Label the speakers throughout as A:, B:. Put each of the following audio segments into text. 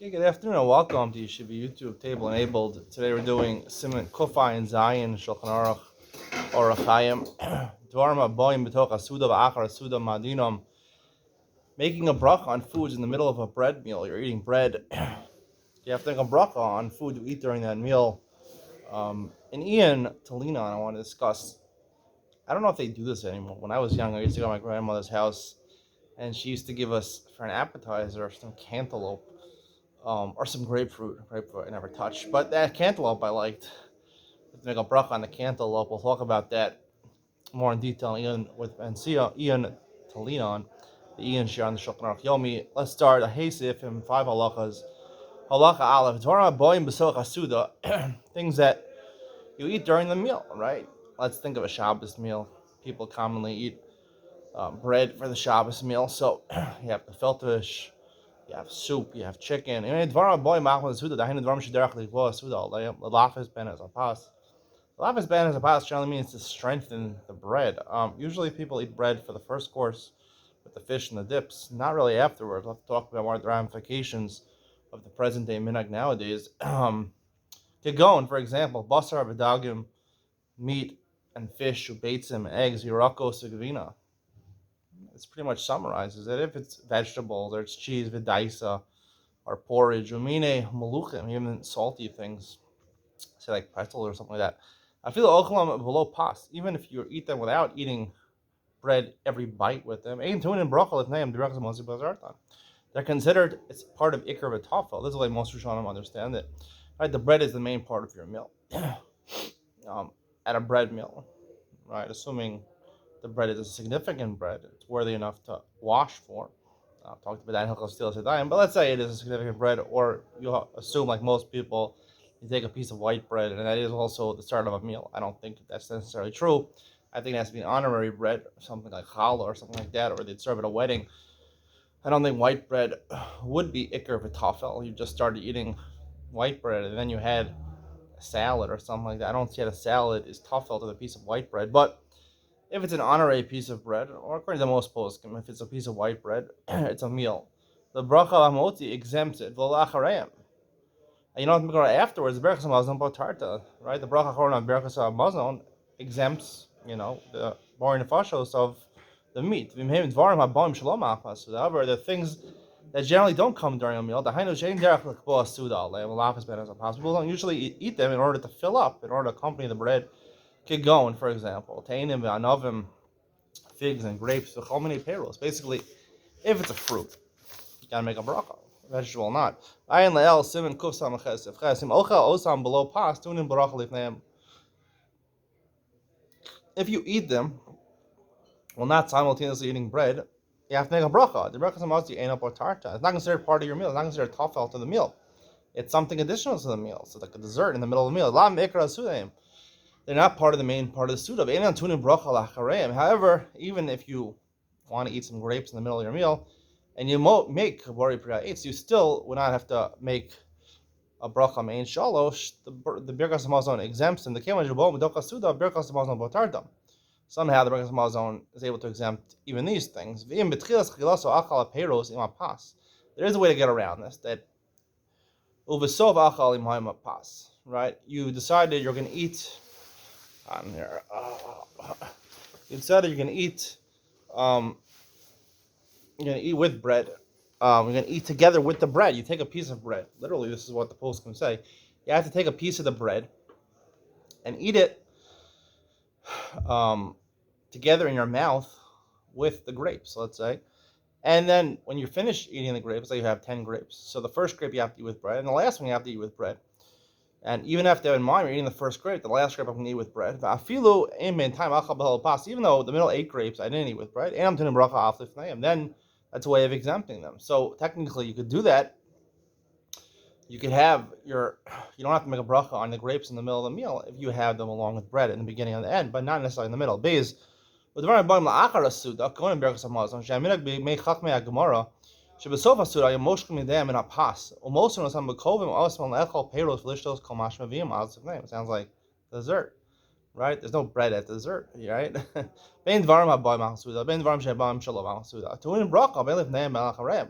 A: Okay, good afternoon and welcome to Yeshiva YouTube Table Enabled. Today we're doing Siman Kufay and Zion Shulchan Aruch Orach Chaim Dvarma Boim B'toch Asuda V'achar Asuda Madinam. Making a bracha on foods in the middle of a bread meal. You're eating bread. You have to make a bracha on food you eat during that meal. In Ian Talina, I want to discuss. I don't know if they do this anymore. When I was young, I used to go to my grandmother's house, and she used to give us for an appetizer some cantaloupe. Or some grapefruit. Grapefruit I never touched. But that cantaloupe I liked. To make a bracha on the cantaloupe. We'll talk about that more in detail Ian with and see Ian to lean on. The Ian share on the Shulchan Aruch Yomi. Let's start a Hasif in 5 halachas. Halacha Aleph. Dvarma boim b'soch asuda. Things that you eat during the meal, right? Let's think of a Shabbos meal. People commonly eat bread for the Shabbos meal. So you have the filter you have soup, you have chicken. Lafis ben as a pas generally means to strengthen the bread. Usually people eat bread for the first course with the fish and the dips, not really afterwards. I'll have to talk about one of the ramifications of the present day minhag nowadays. Kegon, for example, basar v'dagim, meat and fish, ubeitzim, eggs, yirakos, gavina. This pretty much summarizes it. If it's vegetables or it's cheese, vidaisa, or porridge, umine, maluchim, even salty things, say like pretzel or something like that. I feel ochalam below pas, even if you eat them without eating bread every bite with them. They're considered, it's part of ikar v'tafel. This is the way most Rishonim understand it. Right, the bread is the main part of your meal. At a bread meal, right, assuming the bread is a significant bread, it's worthy enough to wash for. I'll talk about that in Hilchos Stilas Yadayim, but let's say it is a significant bread, or you assume, like most people, you take a piece of white bread, and that is also the start of a meal. I don't think that's necessarily true. I think it has to be an honorary bread, something like challah or something like that, or they'd serve at a wedding. I don't think white bread would be ikar v'tafel. You just started eating white bread, and then you had a salad or something like that. I don't see that a salad is tafel to the piece of white bread, but if it's an honorary piece of bread, or according to most poskim, if it's a piece of white bread, it's a meal. The bracha hamoti exempts it. V'lacharayim. And you don't have to go afterwards. The berachas hamazon botarta, right? The bracha choron on berachas hamazon exempts, the boring nefashos of the meat. However, the things that generally don't come during a meal, the people don't usually eat them in order to fill up, in order to accompany the bread. Kigon, for example, tainim v'anovim, figs and grapes, v'chol peros. Basically, if it's a fruit, you gotta make a bracha. Vegetable, not. Ayin le'el simin kuf samachesef chesim ochel osam below pas tunin bracha lifneim. If you eat them, while not simultaneously eating bread, you have to make a bracha. The bracha samazdi ain't up or tarta. It's not considered part of your meal. It's not considered tafel to the meal. It's something additional to the meal. So like a dessert in the middle of the meal. La mikra sudaim. They're not part of the main part of the suda. However, even if you want to eat some grapes in the middle of your meal, and you make bori priya eitz, you still would not have to make a bracha mein shalosh. The birkas hamazon exempts them. The kemah jabom b'doka suda birkas hamazon botartam. Somehow the birkas hamazon is able to exempt even these things. There is a way to get around this. That uvesov achal imhayim pas. Right? You decided you're going to eat. On here, you decided you're going to eat. You're going to eat with bread. You're going to eat together with the bread. You take a piece of bread. Literally, this is what the post can say. You have to take a piece of the bread and eat it together in your mouth with the grapes, let's say. And then when you're finished eating the grapes, say you have 10 grapes. So the first grape you have to eat with bread, and the last one you have to eat with bread. And even after in mind, you're eating the first grape, the last grape I'm going to eat with bread. Even though the middle 8 grapes I didn't eat with bread, then that's a way of exempting them. So technically, you could do that. You could have you don't have to make a bracha on the grapes in the middle of the meal if you have them along with bread in the beginning and the end, but not necessarily in the middle. Because שבסוף הסעודה היו מושכים ידיהם מן הפס, ומוסרים אותם בכובעים אוסם לאכול פירות ולשתות כל מה שמביאים על זבניהם. Sounds like dessert, right? There's no bread at dessert, right? בין דברים הבאים על הסעודה, בין דברים שבאים שלא על הסעודה. טעונים ברכה בין לפניהם ואחריהם.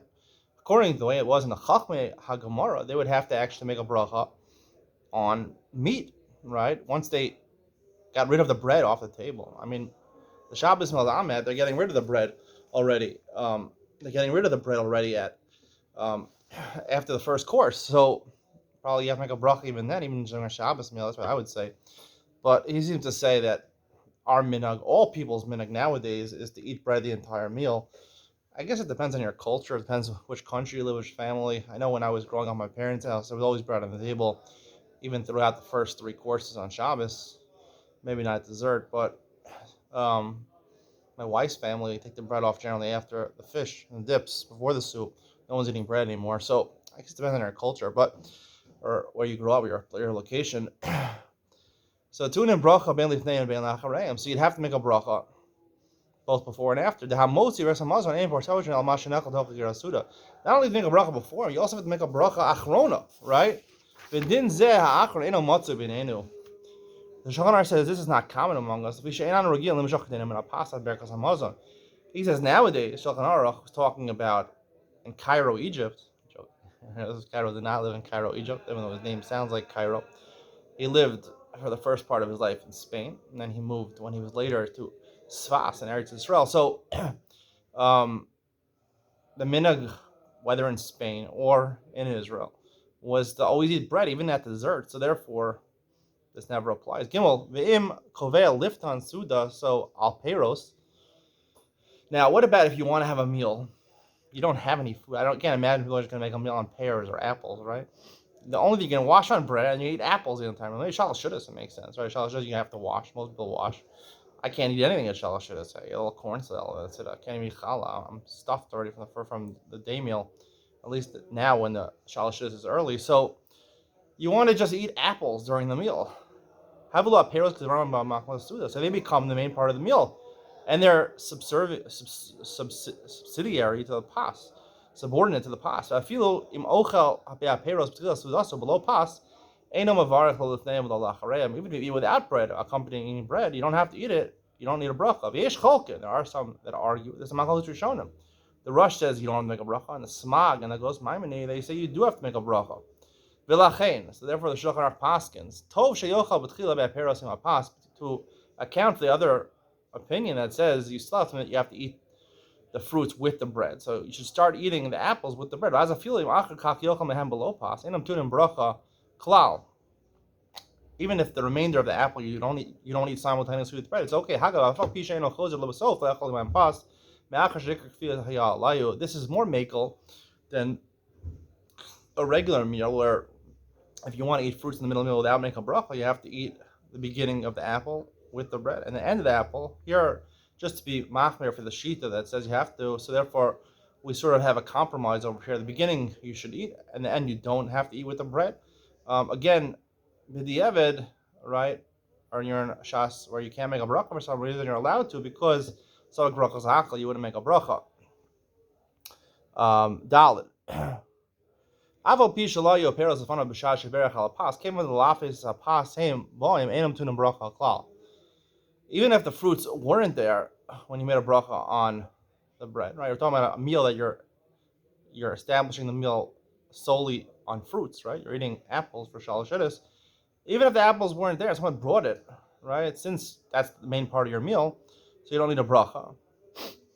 A: according to the way it was in the Chachmei Hagemara, they would have to actually make a bracha on meat, right? Once they got rid of the bread off the table. I mean, the Shabbos Malamed, they're getting rid of the bread already. They're getting rid of the bread already at um, after the first course. So probably you have to make a bracha even then, even during a Shabbos meal. That's what I would say. But he seems to say that our minhag, all people's minhag nowadays, is to eat bread the entire meal. I guess it depends on your culture. It depends which country you live, which family. I know when I was growing up at my parents' house, there was always bread on the table, even throughout the first three courses on Shabbos. Maybe not dessert, but um, my wife's family take the bread off generally after the fish and dips before the soup. No one's eating bread anymore. So I guess it depends on your culture, but or where you grew up, your location. So tune in bracha ben lifnei and ben lachareim. So you'd have to make a bracha both before and after. The hamosi resamazon aim for television al mashenachal tochel girasuda. Not only make a bracha before, you also have to make a bracha achrona, right? V'din zeh ha'achron eno matzu b'neinu. The Shulchan Aruch says this is not common among us. He says nowadays, Shulchan Aruch was talking about in Cairo, Egypt. Cairo did not live in Cairo, Egypt, even though his name sounds like Cairo. He lived for the first part of his life in Spain, and then he moved when he was later to Sfas in Eretz Yisrael. So the minhag, whether in Spain or in Israel, was to always eat bread, even at dessert. So therefore, this never applies. Gimel ve'im koveil liftan suda, so al peros. Now, what about if you want to have a meal? You don't have any food. Can't imagine people are just going to make a meal on pears or apples, right? The only thing you can wash on bread and you eat apples the entire time. Maybe shalashudis, it makes sense, right? Shalashudis you have to wash. Most people wash. I can't eat anything at shalashudis. I eat a little corn salad. That's it. I can't even eat challah. I'm stuffed already from the day meal. At least now when the shalashudis is early. So you want to just eat apples during the meal. Havula peros because so they become the main part of the meal, and they're subsidiary to the pas, subordinate to the pas. Afilu im ochel peros sudaso below pas, eno mavarich l'lifneim v'l'lachareim. Even if you eat without bread, accompanying bread, you don't have to eat it. You don't need a bracha. V'yesh cholkin. There are some that argue. There's a machlokes rishonim. The Rush says you don't have to make a bracha, and the Smag and the Gos Maimoni they say you do have to make a bracha. V'lachein. So therefore, the Shulchan Aruch paskins tov sheyochal b'tchila be'peros im pas to account for the other opinion that says you still have to eat the fruits with the bread. So you should start eating the apples with the bread. As a feeling, achar kach yochal mehem below pas enam tunim bracha klal. Even if the remainder of the apple you don't eat simultaneously with bread, it's okay. This is more makel than a regular meal where if you want to eat fruits in the middle of the meal without making a bracha, you have to eat the beginning of the apple with the bread and the end of the apple. Here, just to be machmir for the shita that says you have to, so therefore we sort of have a compromise over here. The beginning you should eat, and the end you don't have to eat with the bread. Again, b'di'evid, right, or you're in shas where you can't make a bracha for some reason, you're allowed to because so brachas hakal you wouldn't make a bracha. Dalit. Aval pi shalayo peros afana b'shas sheberach al pas came with the lafis pas same volume enam tunam bracha klal. Even if the fruits weren't there when you made a bracha on the bread, right? You're talking about a meal that you're establishing the meal solely on fruits, right? You're eating apples for shalashidus. Even if the apples weren't there, someone brought it, right? Since that's the main part of your meal, so you don't need a bracha,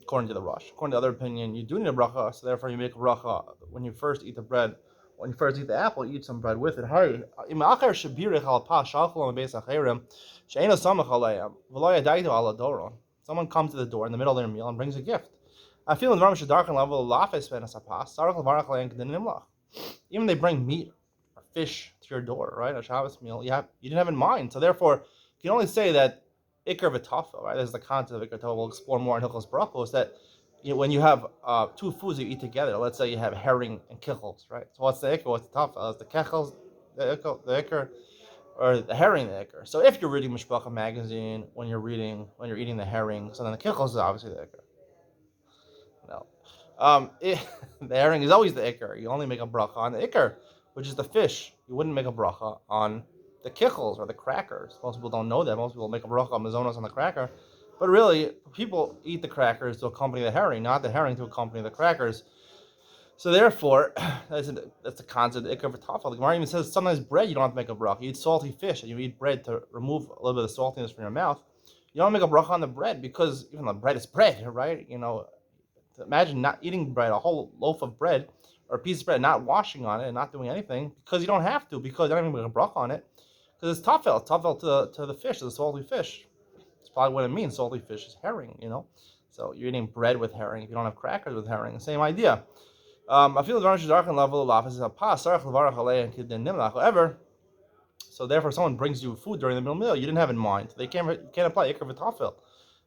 A: according to the Rush. According to the other opinion, you do need a bracha, so therefore you make a bracha when you first eat the bread. When you first eat the apple, you eat some bread with it. Someone comes to the door in the middle of their meal and brings a gift. I feel in the even they bring meat or fish to your door, right? A Shabbos meal you didn't have in mind. So therefore, you can only say that ikar v'tafel, right? There's the concept of ikar tafel. We'll explore more in Hilchos Brachos that when you have two foods you eat together, let's say you have herring and kichels, right? So what's the ikar? What's the tafel? Is the kechels the ikar, or the herring the ikar? So if you're reading Mishpacha magazine when you're eating the herring, so then the kichels is obviously the ikar. No. The herring is always the ikar. You only make a bracha on the ikar, which is the fish. You wouldn't make a bracha on the kichels or the crackers. Most people don't know that. Most people make a bracha on mazonos on the cracker. But really, people eat the crackers to accompany the herring, not the herring to accompany the crackers. So therefore, that's the concept of ikar v'tafel. The Gemara even says sometimes bread you don't have to make a bracha. You eat salty fish and you eat bread to remove a little bit of saltiness from your mouth. You don't make a bracha on the bread because even though bread is bread, right? Imagine not eating bread, a whole loaf of bread or a piece of bread, not washing on it and not doing anything because you don't have to, because you don't even make a bracha on it, because it's tafel to the fish, to the salty fish. It's probably what it means. Salty fish is herring. So you're eating bread with herring. If you don't have crackers with herring, the same idea. I feel the level of is a pas however, so therefore someone brings you food during the meal you didn't have in mind. They can't apply ikar v'tafel.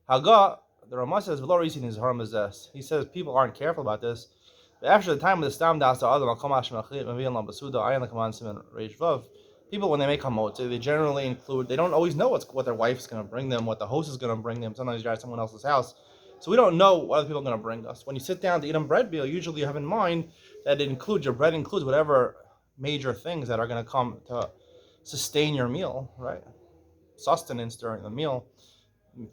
A: Haga, the Ramah says, "V'lo risin is harmazes." He says people aren't careful about this. But after the time of the stam das adam al kamash machlit maviyan la basuda ayin lakaman siman reish vav. People, when they make hamot, they generally include. They don't always know what their wife's going to bring them, what the host is going to bring them. Sometimes you're at someone else's house, so we don't know what other people are going to bring us. When you sit down to eat a bread meal, usually you have in mind that your bread includes whatever major things that are going to come to sustain your meal, right? Sustenance during the meal.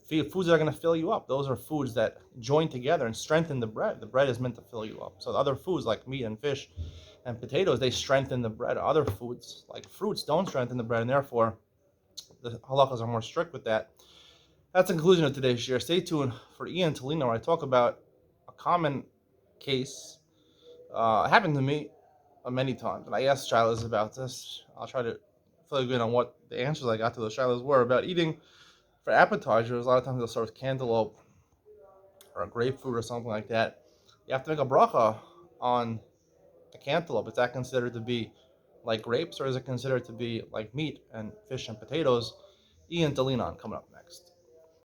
A: Foods that are going to fill you up. Those are foods that join together and strengthen the bread. The bread is meant to fill you up. So the other foods like meat and fish and potatoes, they strengthen the bread. Other foods like fruits don't strengthen the bread, and therefore the halachas are more strict with that. That's the conclusion of today's share. Stay tuned for Ian Tolino, where I talk about a common case. It happened to me many times, and I asked Shilas about this. I'll try to fill you in on what the answers I got to those Shilas were about eating. For appetizers, a lot of times they'll start with cantaloupe or a grapefruit or something like that. You have to make a bracha on the cantaloupe. Is that considered to be like grapes, or is it considered to be like meat and fish and potatoes? Ian Delinon coming up next.